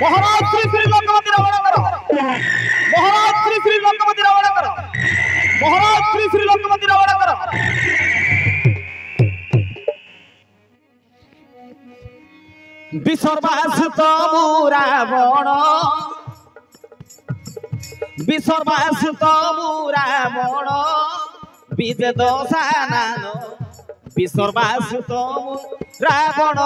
महाराज श्री श्री लंकापति रावणकर महाराज श्री श्री लंकापति रावणकर महाराज श्री श्री लंकापति रावणकर विसर्वासुत रावण विसर्वासुत रावण विजय दशानन विसर्वासुत रावण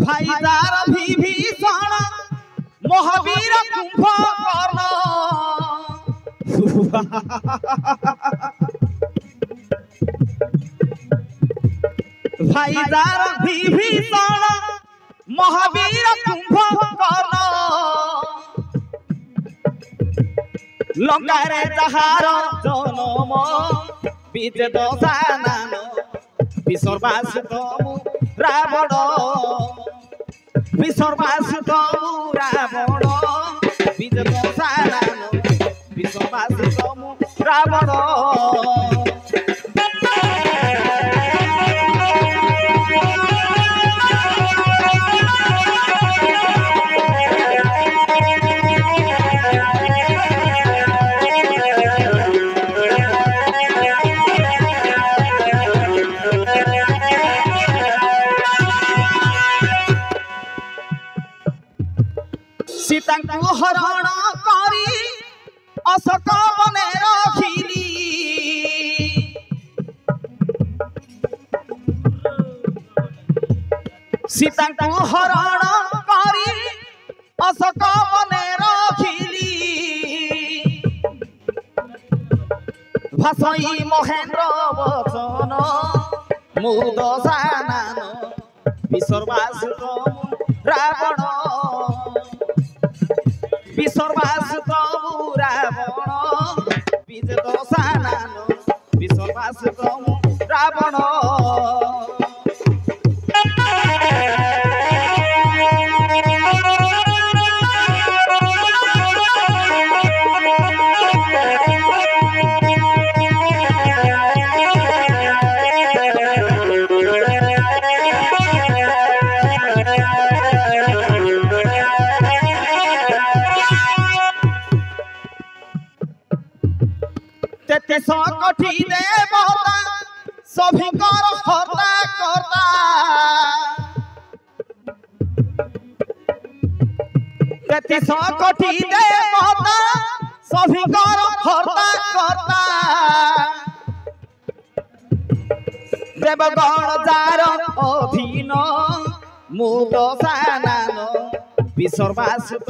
भाईदार विभीषण महावीर कुंभकर्ण भाईदार विभीषण महावीर कुंभकर्ण लंकारे जहार जनम विजय दशानन विसर्वासुत रावण विसर्वासुत रावण विजय दशानन विसर्वासुत रावण सीता को हरण करी अशोक बने रखिली सीता को हरण करी अशोक बने रखिली भाषई महेंद्र वचन मुद दशानन विसर्वासुत रावण विसर्वासुत रावण विजय दशानन विसर्वासुत रावण सकठी देवता सभी कर हरता करता तेती सकठी देवता सभी कर हरता करता देवगण जार अधीन मुद सानान विसर्वासुत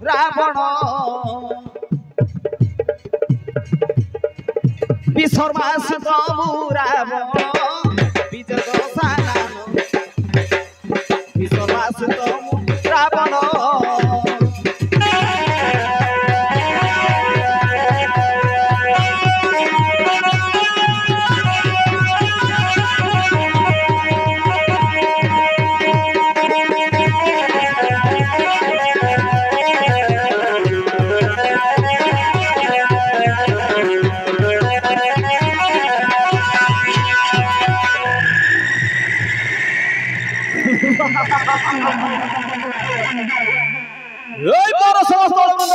रावण विसर्वासुत रावण विजय सानान विसर्वासुत रावण এই বড় সমস্ত বন্ধ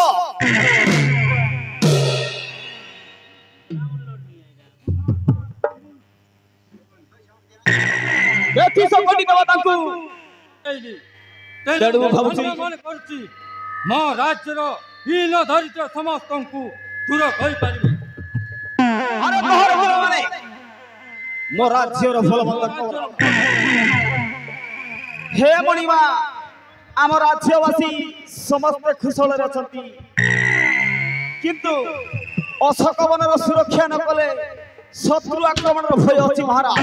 বেতি সকটি দেবতাଙ୍କୁ তেড়ু ভাবুছি মনে করছি ମୋ ରାଜ୍ୟର ହୀନ ଦରିଦ୍ର ସମସ୍ତଙ୍କୁ ଦୂର କରିପାରିବି। ଆରେ ତୋର ମାନେ ମୋ ରାଜ୍ୟର ଭଲ ମନ୍ଦ କର हे मणिमा आम राज्यवासी समस्त खुशल अछंती किंतु अशोक वनर सुरक्षा न कले शत्रु आक्रमण भय अछि महाराज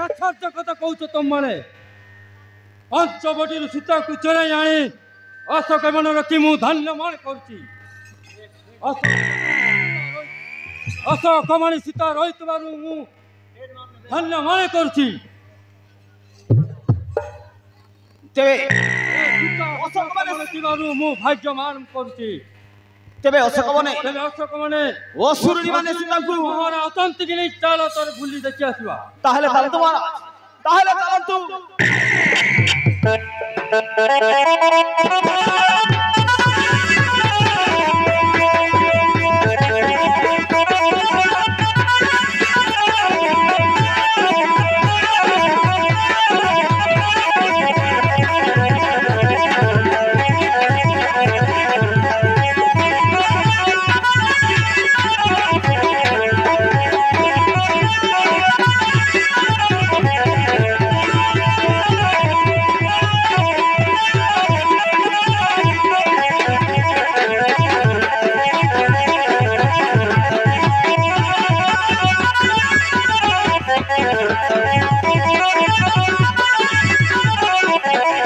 आश्चर्य कथा कौच तुम मैंने पंचवटी सीता को चढ़ाई आनी अशोक वनर कि मु धन्य मन करुची अशोक मणि सीता रही मु धन्य मन करुची तेबे अशोक मणि मु भाग्यमान करुची तेबे अशोक मने असुरनी माने सीता को मोहरा अतंत कि नहीं चाल तर भूली देखि आसीबा ताहले चलंतु